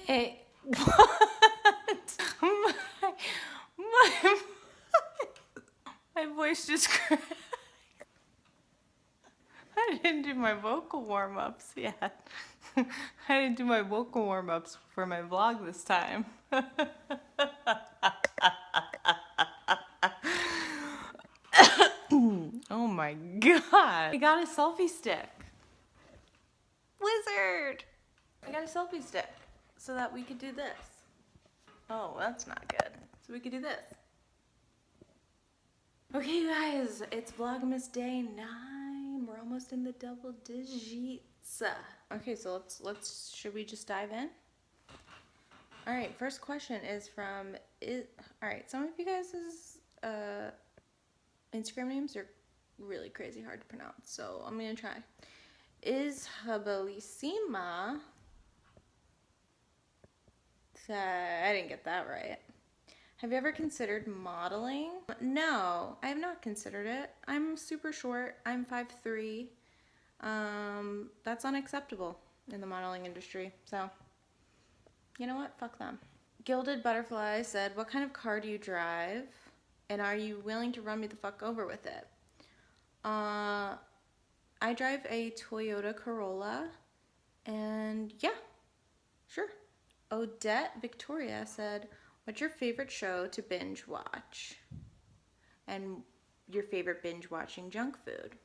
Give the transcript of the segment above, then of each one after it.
Hey, what? My, my voice just cracked. I didn't do my vocal warm-ups yet. I didn't do my vocal warm-ups for my vlog this time. Oh my god. I got a selfie stick. Wizard! I got a selfie stick so that we could do this. Oh, that's not good. So we could do this. Okay, you guys, it's Vlogmas day 9. We're almost in the double digits. Okay, so should we just dive in? All right, first question is from, all right, some of you guys' Instagram names are really crazy hard to pronounce, so I'm gonna try. Is Habilissima, I didn't get that right. Have you ever considered modeling? No, I have not considered it. I'm super short. I'm 5'3". That's unacceptable in the modeling industry. So, you know what? Fuck them. Gilded Butterfly said, what kind of car do you drive? And are you willing to run me the fuck over with it? I drive a Toyota Corolla. And yeah, sure. Odette Victoria said, what's your favorite show to binge watch? And your favorite binge watching junk food?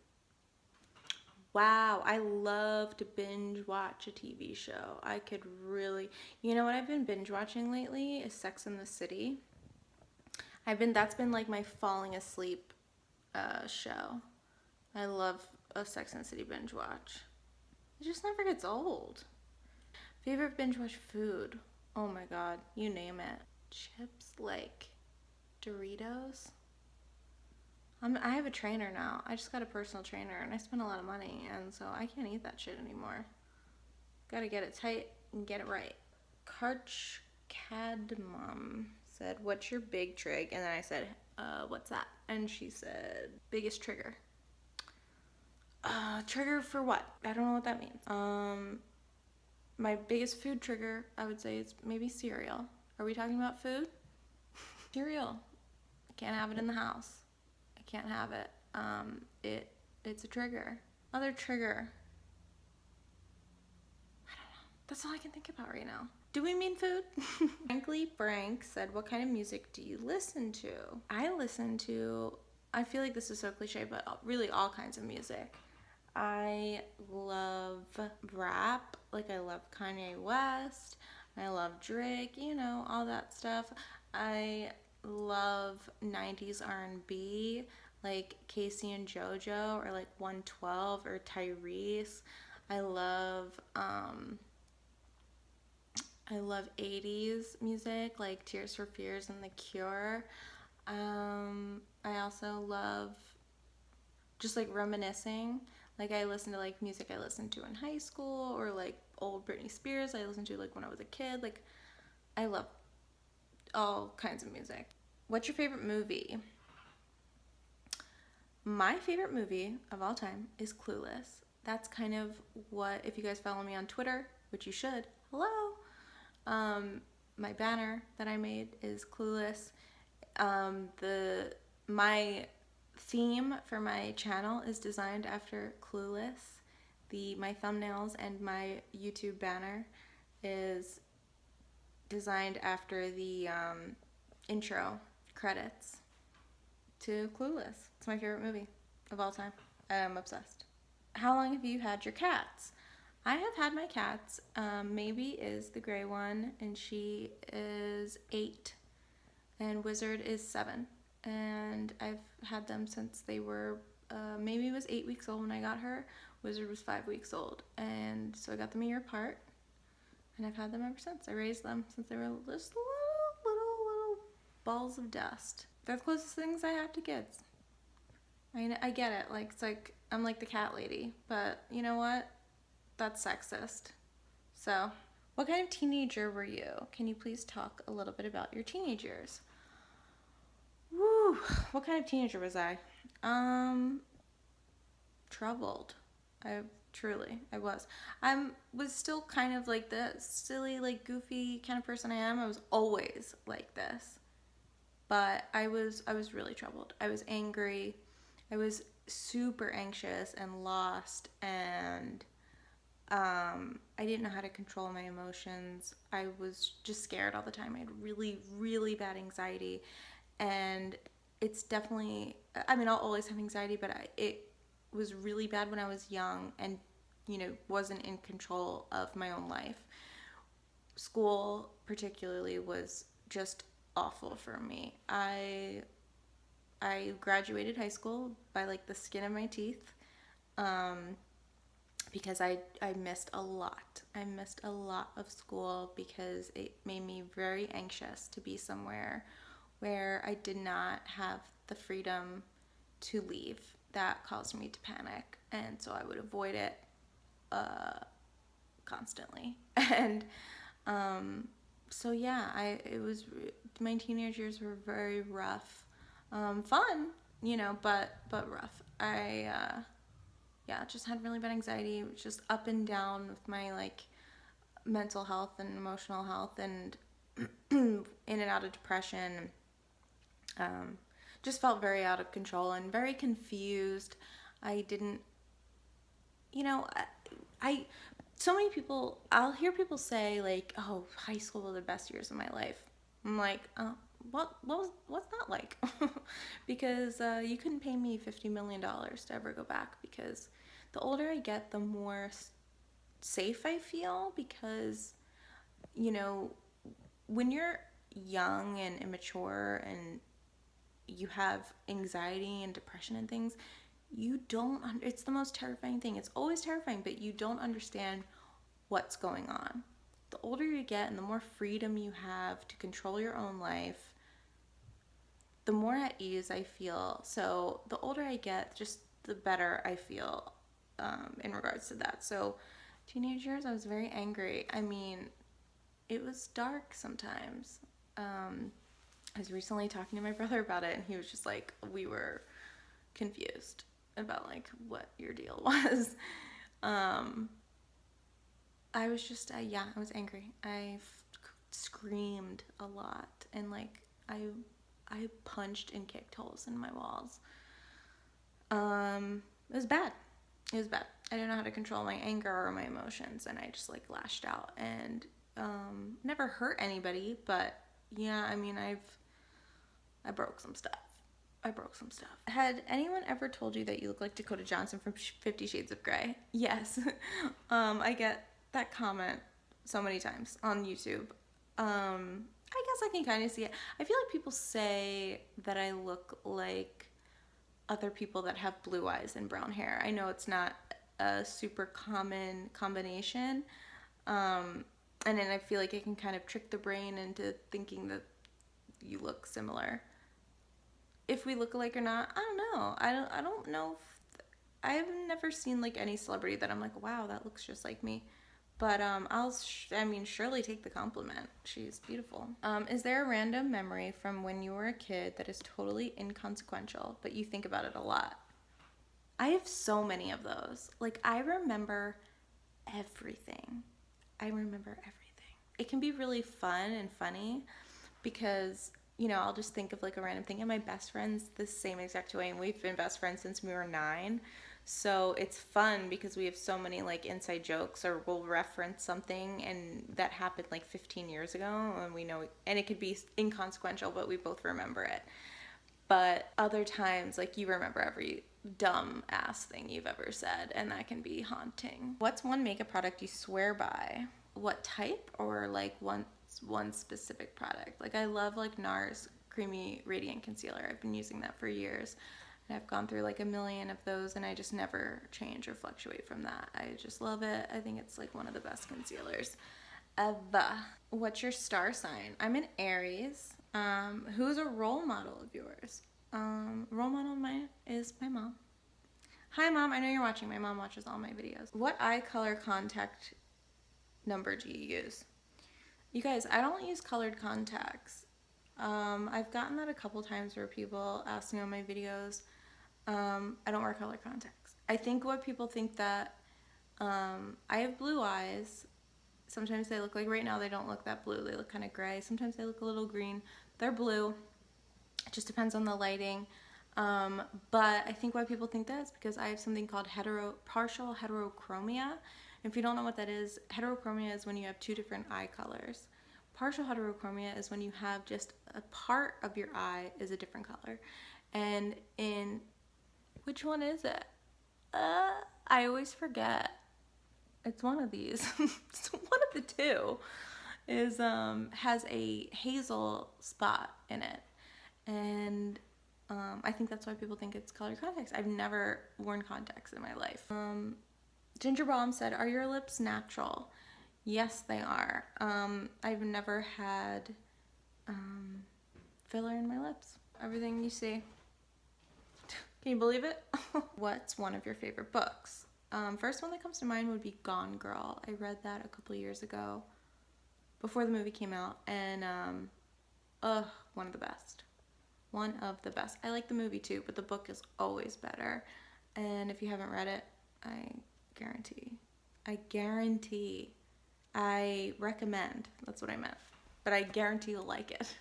Wow, I love to binge watch a TV show. I could really, you know what I've been binge watching lately is Sex and the City. That's been like my falling asleep show. I love a Sex and the City binge watch. It just never gets old. Favorite binge watch food? Oh my god, you name it. Chips like Doritos. I have a trainer now. I just got a personal trainer and I spent a lot of money, and so I can't eat that shit anymore. Gotta get it tight and get it right. Karch Cadmum said, what's your big trig? And then I said, what's that? And she said, biggest trigger. Trigger for what? I don't know what that means. My biggest food trigger, I would say, is maybe cereal. Are we talking about food? Cereal. I can't have it in the house. I can't have it. It's a trigger. Other trigger. I don't know. That's all I can think about right now. Do we mean food? Frankly Frank said, what kind of music do you listen to? I feel like this is so cliche, but really all kinds of music. I love rap, like I love Kanye West, I love Drake, you know, all that stuff. I love 90s R&B, like Casey and JoJo, or like 112 or Tyrese. I love 80s music, like Tears for Fears and The Cure. I also love just like reminiscing. Like I listen to like music I listened to in high school, or like old Britney Spears I listened to like when I was a kid. Like I love all kinds of music. What's your favorite movie? My favorite movie of all time is Clueless. That's kind of what, if you guys follow me on Twitter, which you should, hello. My banner that I made is Clueless. My theme for my channel is designed after Clueless. My thumbnails and my YouTube banner is designed after the intro credits to Clueless. It's my favorite movie of all time. I'm obsessed. How long have you had your cats? I have had my cats. Maybe is the gray one, and she is 8, and Wizard is 7. And I've had them since they were, Maybe was 8 weeks old when I got her. Wizard was 5 weeks old. And so I got them a year apart. And I've had them ever since. I raised them since they were just little balls of dust. They're the closest things I have to kids. I get it. Like, it's like, I'm like the cat lady. But you know what? That's sexist. So, what kind of teenager were you? Can you please talk a little bit about your teenage years? Woo, what kind of teenager was I? Troubled. I Truly, I was. Was still kind of like the silly, like goofy kind of person I am. I was always like this. But I was really troubled. I was angry. I was super anxious and lost, and I didn't know how to control my emotions. I was just scared all the time. I had really, really bad anxiety, and it's definitely. I mean, I'll always have anxiety, but it was really bad when I was young, and wasn't in control of my own life. School, particularly, was just awful for me. I graduated high school by like the skin of my teeth. Um, because I missed a lot. I missed a lot of school because it made me very anxious to be somewhere where I did not have the freedom to leave. That caused me to panic, and so I would avoid it constantly. And so yeah, it was my teenage years were very rough, fun, but rough. Yeah, just had really bad anxiety, just up and down with my like mental health and emotional health, and in and out of depression. Um, just felt very out of control and very confused. I didn't, you know, I so many people. I'll hear people say like, "Oh, high school were the best years of my life." I'm like, what's that like? Because you couldn't pay me $50 million to ever go back, because the older I get, the more safe I feel, because you know when you're young and immature and you have anxiety and depression and things, you don't it's the most terrifying thing. It's always terrifying, but you don't understand what's going on. The older you get and the more freedom you have to control your own life, the more at ease I feel. So the older I get, just the better I feel in regards to that. So teenage years, I was very angry. I mean, it was dark sometimes. I was recently talking to my brother about it, and he was just like, we were confused about like what your deal was. um, I was just, yeah, I was angry. Screamed a lot, and like I punched and kicked holes in my walls. It was bad. It was bad. I didn't know how to control my anger or my emotions, and I just like lashed out, and never hurt anybody, but yeah, I mean, I broke some stuff. I broke some stuff. Had anyone ever told you that you look like Dakota Johnson from 50 Shades of Grey? Yes. I get that comment so many times on YouTube. I guess I can kind of see it. I feel like people say that I look like other people that have blue eyes and brown hair. I know it's not a super common combination. And then I feel like it can kind of trick the brain into thinking that you look similar. If we look alike or not, I don't know. I don't know. I've never seen like any celebrity that I'm like, wow, that looks just like me. But I mean, surely take the compliment. She's beautiful. Is there a random memory from when you were a kid that is totally inconsequential, but you think about it a lot? I have so many of those. Like, I remember everything. I remember everything. It can be really fun and funny because, I'll just think of like a random thing. And my best friend's the same exact way, and we've been best friends since we were 9. So it's fun because we have so many like inside jokes, or we'll reference something and that happened like 15 years ago, and we know, and it could be inconsequential, but we both remember it. But other times, like, you remember every dumb ass thing you've ever said, and that can be haunting. What's one makeup product you swear by? What type, or like one specific product? Like, I love like NARS Creamy Radiant Concealer. I've been using that for years. And I've gone through like a million of those, and I just never change or fluctuate from that. I just love it. I think it's like one of the best concealers ever. What's your star sign? I'm an Aries. Who's a role model of yours? Role model of mine is my mom. Hi, Mom. I know you're watching. My mom watches all my videos. What eye color contact number do you use? You guys, I don't use colored contacts. I've gotten that a couple times where people ask me on my videos. I don't wear colored contacts. I think what people think that I have blue eyes. Sometimes they look like, right now they don't look that blue. They look kind of gray. Sometimes they look a little green. They're blue. It just depends on the lighting. But I think why people think that is because I have something called partial heterochromia. If you don't know what that is, heterochromia is when you have two different eye colors. Partial heterochromia is when you have just a part of your eye is a different color. And in, which one is it? I always forget. It's one of these. It's one of the two. Is has a hazel spot in it, and I think that's why people think it's colored contacts. I've never worn contacts in my life. Ginger Bomb said, "Are your lips natural?" Yes, they are. I've never had filler in my lips. Everything you see. Can you believe it? What's one of your favorite books? First one that comes to mind would be Gone Girl. I read that a couple of years ago before the movie came out, and one of the best. One of the best. I like the movie too, but the book is always better. And if you haven't read it, I recommend, that's what I meant. But I guarantee you'll like it.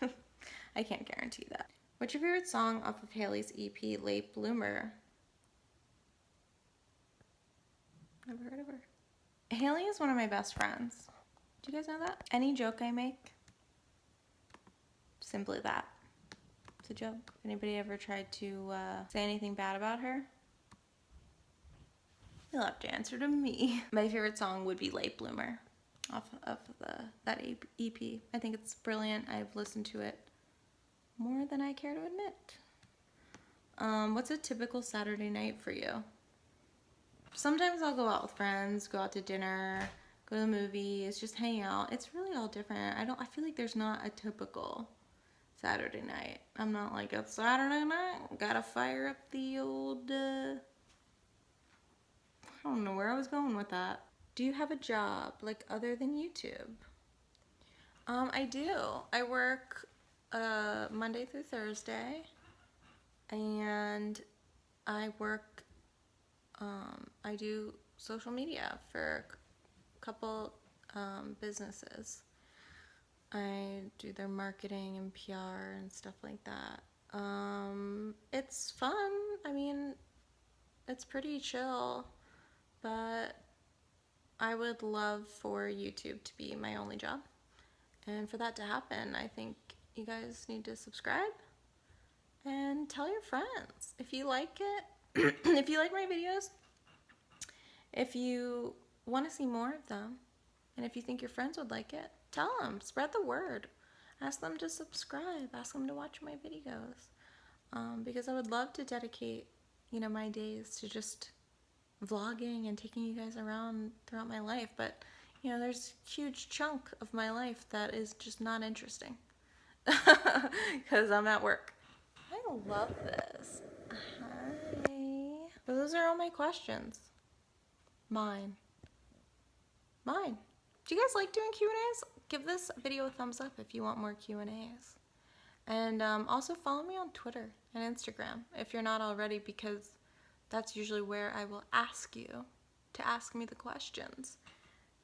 I can't guarantee that. What's your favorite song off of Haley's EP, Late Bloomer? Never heard of her. Haley is one of my best friends. Do you guys know that? Any joke I make, simply that. It's a joke. Anybody ever tried to say anything bad about her? You'll have to answer to me. My favorite song would be Late Bloomer off of that EP. I think it's brilliant. I've listened to it more than I care to admit. What's a typical Saturday night for you? Sometimes I'll go out with friends, go out to dinner, go to the movies, just hang out. It's really all different. I feel like there's not a typical Saturday night. I'm not like, it's Saturday night, gotta fire up the old, I don't know where I was going with that. Do you have a job, like, other than YouTube? I do. I work Monday through Thursday, and I work, I do social media for a couple businesses. I do their marketing and PR and stuff like that. It's fun. I mean, it's pretty chill, but I would love for YouTube to be my only job. And for that to happen, I think you guys need to subscribe and tell your friends if you like it. If you like my videos, if you want to see more of them, and if you think your friends would like it, tell them, spread the word. Ask them to subscribe, ask them to watch my videos. Because I would love to dedicate, my days to just vlogging and taking you guys around throughout my life. But, there's a huge chunk of my life that is just not interesting. Because I'm at work. I love this. Hi. So those are all my questions. Mine. Do you guys like doing Q&As? Give this video a thumbs up if you want more Q&As. And also follow me on Twitter and Instagram if you're not already, because that's usually where I will ask you to ask me the questions.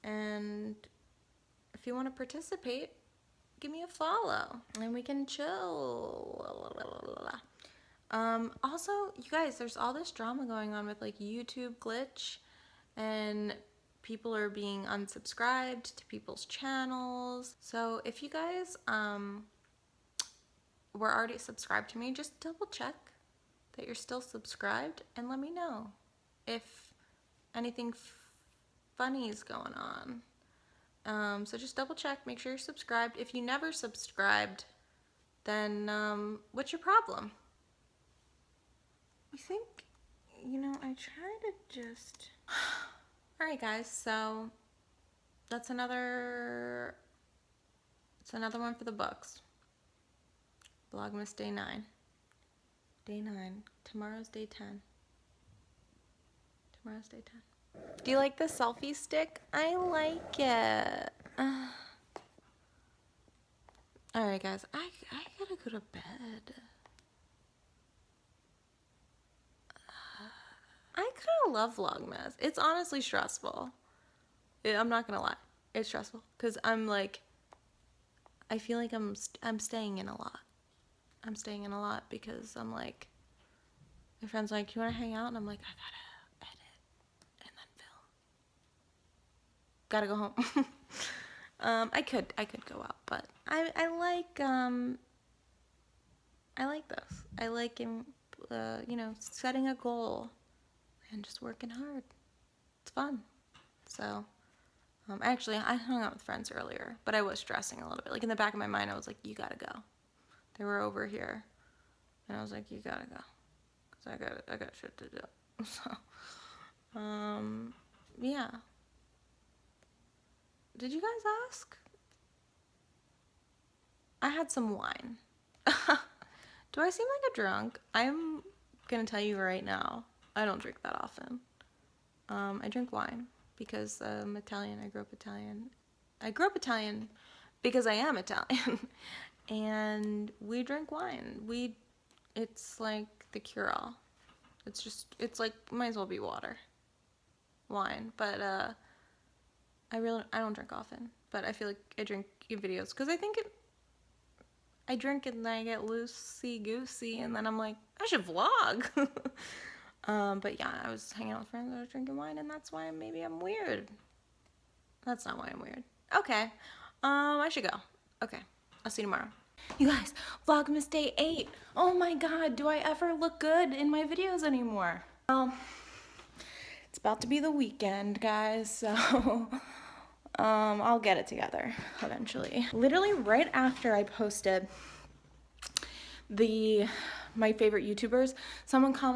And if you want to participate, give me a follow and we can chill. Also, you guys, there's all this drama going on with like YouTube glitch, and people are being unsubscribed to people's channels. So if you guys were already subscribed to me, just double check that you're still subscribed and let me know if anything funny is going on. So just double check, make sure you're subscribed. If you never subscribed, then what's your problem? I think, I try to just... Alright guys, so that's another one for the books. Vlogmas day 9. Day 9. Tomorrow's day 10. Tomorrow's day 10. Do you like the selfie stick? I like it. Alright guys, I gotta go to bed. I kind of love Vlogmas. It's honestly stressful. I'm not gonna lie. It's stressful because I'm like, I feel like I'm staying in a lot. I'm staying in a lot because I'm like, my friend's like, you want to hang out? And I'm like, I gotta edit and then film. Gotta go home. I could go out, but I like this. I like you know, setting a goal and just working hard. It's fun. So, actually, I hung out with friends earlier, but I was stressing a little bit. Like, in the back of my mind, I was like, you gotta go. They were over here, and I was like, you gotta go. Because I got shit to do. So, yeah. Did you guys ask? I had some wine. Do I seem like a drunk? I'm gonna tell you right now, I don't drink that often. I drink wine because I'm Italian. I grew up Italian. I grew up Italian because I am Italian. And we drink wine. It's like the cure-all. It's like, might as well be wine. But I don't drink often. But I feel like I drink in videos because I think I drink and then I get loosey-goosey and then I'm like, I should vlog. But yeah, I was hanging out with friends that were drinking wine and that's why maybe I'm weird. That's not why I'm weird. Okay. I should go. Okay. I'll see you tomorrow. You guys, Vlogmas Day 8. Oh my god, do I ever look good in my videos anymore? It's about to be the weekend, guys, so I'll get it together eventually. Literally right after I posted my favorite YouTubers, someone commented